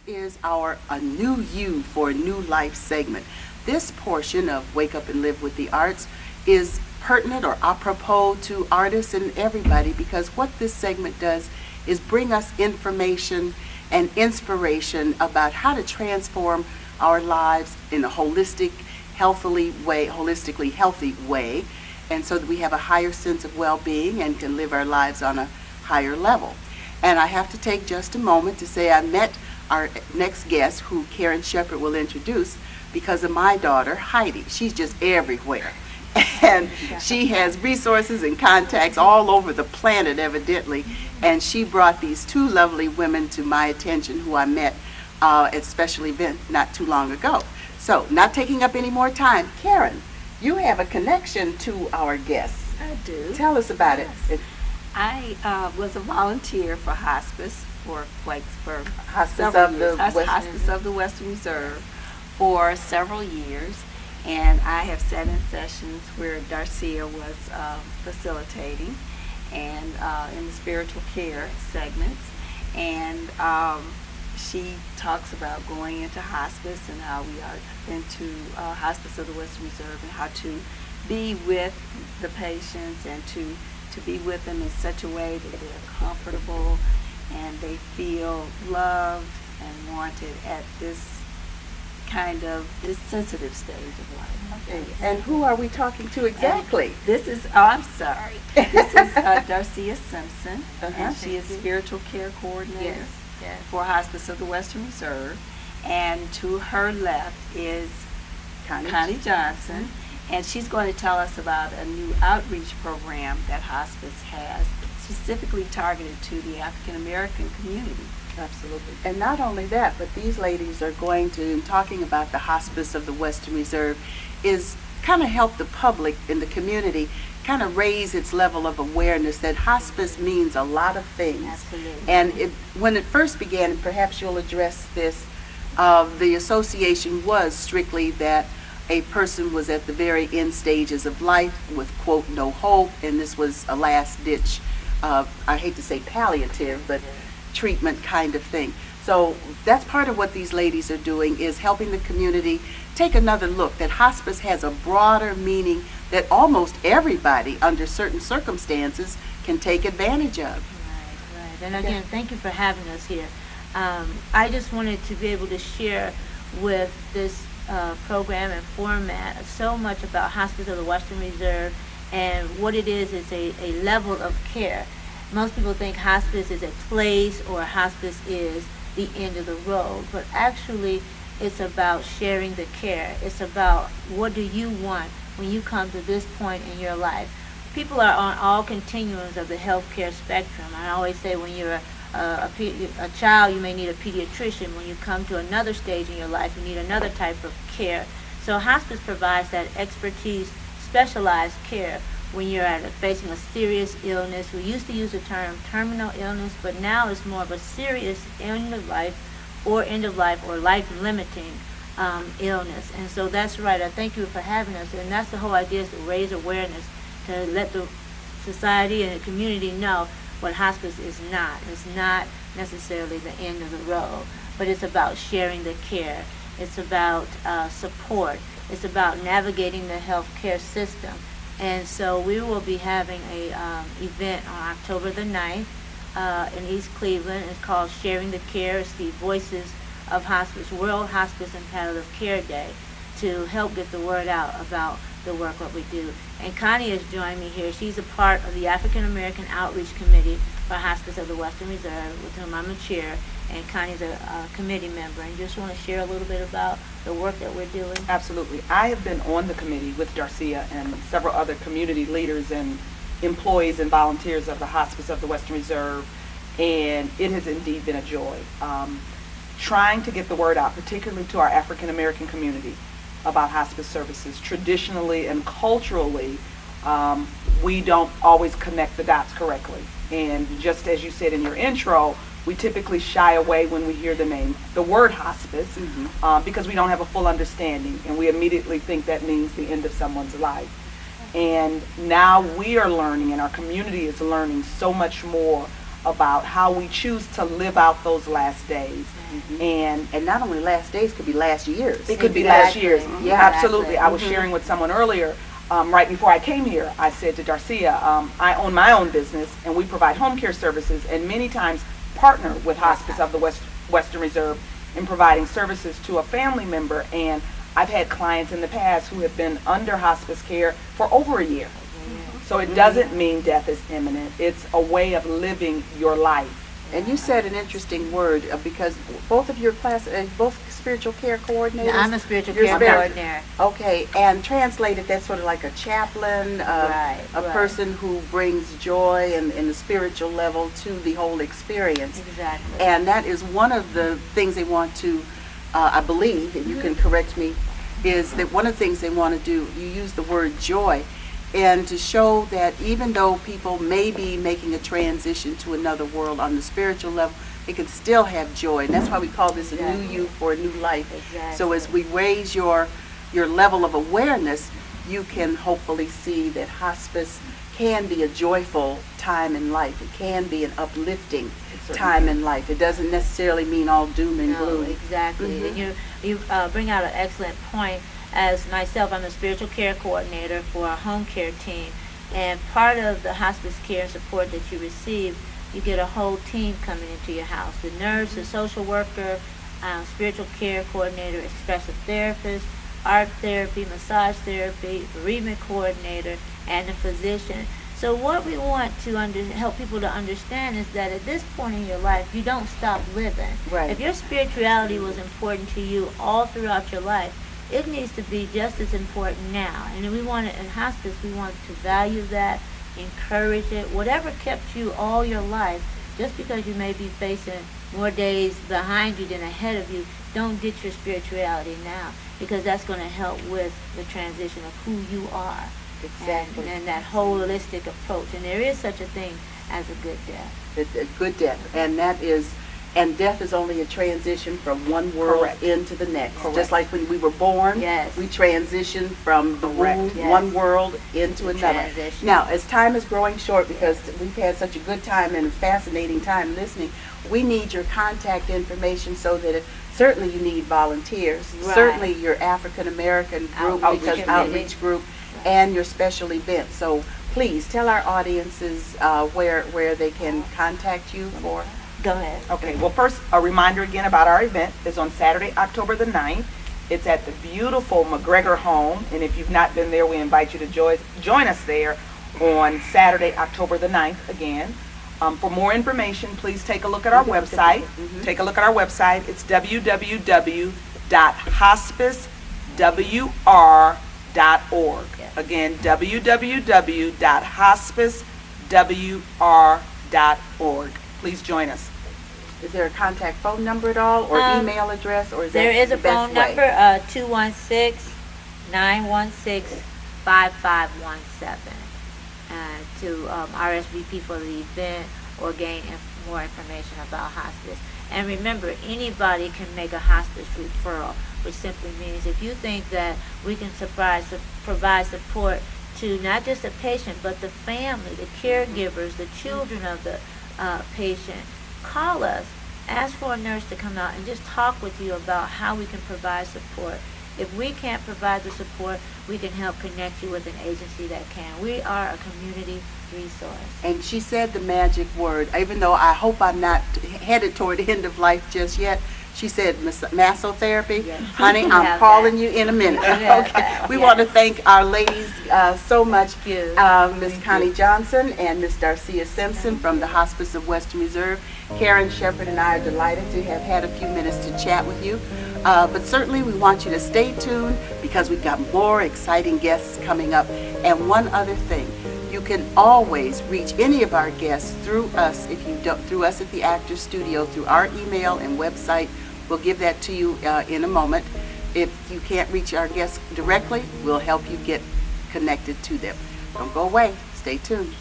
is our A New You for a New Life segment. This portion of Wake Up and Live with the Arts is pertinent or apropos to artists and everybody, because what this segment does is bring us information and inspiration about how to transform our lives in a holistically healthy way, and so that we have a higher sense of well-being and can live our lives on a higher level. And I have to take just a moment to say I met our next guest, who Karen Shepard will introduce, because of my daughter, Heidi. She's just everywhere. And she has resources and contacts all over the planet, evidently. And she brought these two lovely women to my attention who I met at a special event not too long ago. So, not taking up any more time, Karen, you have a connection to our guests. I do. Tell us about it. I was a volunteer for hospice for Hospice of the Western Reserve for several years, and I have sat in sessions where Darcia was facilitating, and in the spiritual care segments, and she talks about going into hospice and how we are into Hospice of the Western Reserve, and how to be with the patients and to be with them in such a way that they're comfortable and they feel loved and wanted at this sensitive stage of life. Okay. And who are we talking to exactly? This is This is Darcia Simpson, and she is spiritual care coordinator for Hospice of the Western Reserve. And to her left is Connie Johnson, and she's going to tell us about a new outreach program that hospice has, specifically targeted to the African American community. Absolutely. And not only that, but these ladies are going to, in talking about the Hospice of the Western Reserve, is kind of help the public in the community kind of raise its level of awareness that hospice means a lot of things. Absolutely. And when it first began, and perhaps you'll address this, the association was strictly that a person was at the very end stages of life with, quote, no hope, and this was a last ditch, I hate to say palliative, but treatment kind of thing. So that's part of what these ladies are doing, is helping the community take another look, that hospice has a broader meaning that almost everybody under certain circumstances can take advantage of. Right. And again, thank you for having us here. I just wanted to be able to share with this program and format so much about Hospice of the Western Reserve, and what it is a level of care. Most people think hospice is a place, or hospice is the end of the road, but actually it's about sharing the care. It's about, what do you want when you come to this point in your life? People are on all continuums of the healthcare spectrum. I always say, when you're a child, you may need a pediatrician. When you come to another stage in your life, you need another type of care. So hospice provides that expertise, specialized care when you're facing a serious illness. We used to use the term terminal illness, but now it's more of a serious end of life or life-limiting illness. And so that's right. I thank you for having us. And that's the whole idea, is to raise awareness, to let the society and the community know what hospice is not. It's not necessarily the end of the road, but it's about sharing the care. It's about support. It's about navigating the healthcare system. And so we will be having a event on October the 9th in East Cleveland. It's called Sharing the Care. It's the Voices of Hospice, World Hospice and Palliative Care Day, to help get the word out about the work, what we do. And Connie has joined me here. She's a part of the African American Outreach Committee for Hospice of the Western Reserve, with whom I'm a chair, and Connie's a committee member. And just want to share a little bit about the work that we're doing. Absolutely. I have been on the committee with Darcia and several other community leaders and employees and volunteers of the Hospice of the Western Reserve, and it has indeed been a joy. Trying to get the word out, particularly to our African American community, about hospice services. Traditionally and culturally, we don't always connect the dots correctly. And just as you said in your intro, we typically shy away when we hear the word hospice, because we don't have a full understanding, and we immediately think that means the end of someone's life. And now we are learning, and our community is learning so much more about how we choose to live out those last days. And not only last days, could be last years. it could be last year's. Exactly. Yeah, absolutely. I was Mhm. sharing with someone earlier, right before I came here, I said to Darcia, I own my own business and we provide home care services and many times partner with Hospice of the Western Reserve in providing services to a family member. And I've had clients in the past who have been under hospice care for over a year. So it doesn't mean death is imminent. It's a way of living your life. And you said an interesting word because both of your both spiritual care coordinators. I'm a spiritual You're care coordinator. Okay, and translated, that's sort of like a chaplain, Right, a right. person who brings joy and in the spiritual level to the whole experience. Exactly. And that is one of the things they want to, I believe, and you can correct me, is that one of the things they want to do, you use the word joy, and to show that even though people may be making a transition to another world on the spiritual level, they can still have joy. And that's why we call this a new you for a new life. Exactly. So as we raise your level of awareness, you can hopefully see that hospice can be a joyful time in life. It can be an uplifting time in life. It doesn't necessarily mean all doom and No, gloom. exactly. Mhm. And you bring out an excellent point. As myself, I'm a spiritual care coordinator for a home care team, and part of the hospice care and support that you receive, you get a whole team coming into your house. The nurse, the social worker, spiritual care coordinator, expressive therapist, art therapy, massage therapy, bereavement coordinator, and the physician. So what we want to help people to understand is that at this point in your life, you don't stop living. Right. If your spirituality was important to you all throughout your life, it needs to be just as important now. And we want it in hospice, we want to value that, encourage it. Whatever kept you all your life, just because you may be facing more days behind you than ahead of you, don't get your spirituality now, because that's going to help with the transition of who you are. Exactly. And that holistic approach. And there is such a thing as a good death. A good death, and death is only a transition from one world Correct. into the next. Correct. Just like when we were born, Yes. we transition from the Correct. womb, Yes. one world into The another. transition. Now, as time is growing short, because we've had such a good time and a fascinating time listening, we need your contact information so that certainly you need volunteers, Right. certainly your African American group, Outreach because committee. outreach group, and your special events. So please tell our audiences where they can contact you for. Go ahead. Okay, well, first, a reminder again about our event is on Saturday, October the 9th. It's at the beautiful McGregor home, and if you've not been there, we invite you to join us there on Saturday, October the 9th again. For more information, please take a look at our website. Take a look at our website. It's www.hospicewr.org. Yes. Again, www.hospicewr.org. Please join us. Is there a contact phone number at all, or email address, or is that There is a the best phone way? number, 216-916-5517, to RSVP for the event or gain more information about hospice. And remember, anybody can make a hospice referral, which simply means if you think that we can provide support to not just the patient, but the family, the caregivers, the children of the patient, call us, ask for a nurse to come out and just talk with you about how we can provide support. If we can't provide the support, we can help connect you with an agency that can. We are a community resource. And she said the magic word, even though I hope I'm not headed toward the end of life just yet. She said massotherapy. Yes. Honey, We I'm have calling that. you in a minute. We have Okay. that. We Yes. want to thank our ladies so much. Thank you. Miss Thank Connie you. Johnson and Miss Darcia Simpson from the Hospice of Western Reserve. Karen Shepherd and I are delighted to have had a few minutes to chat with you. But certainly we want you to stay tuned because we've got more exciting guests coming up. And one other thing, you can always reach any of our guests through us, through us at the Actors Studio, through our email and website. We'll give that to you in a moment. If you can't reach our guests directly, we'll help you get connected to them. Don't go away. Stay tuned.